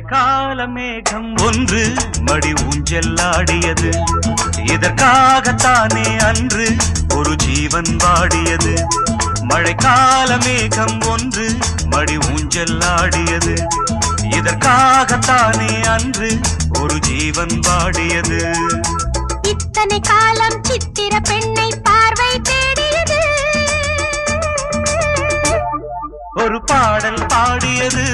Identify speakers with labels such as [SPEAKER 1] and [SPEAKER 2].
[SPEAKER 1] மழைக்கால மேகம் ஒன்று மடி ஊஞ்செல்லாடியது. இதற்காகத்தானே அன்று ஒரு ஜீவன் வாடியது. மழைக்கால மேகம் ஒன்று மடி ஊஞ்செல்லாடியது. இதற்காகத்தானே அன்று ஒரு ஜீவன் வாடியது.
[SPEAKER 2] இத்தனை காலம் சித்திர பெண்ணை பார்வை தேடியது.
[SPEAKER 1] ஒரு பாடல் பாடியது.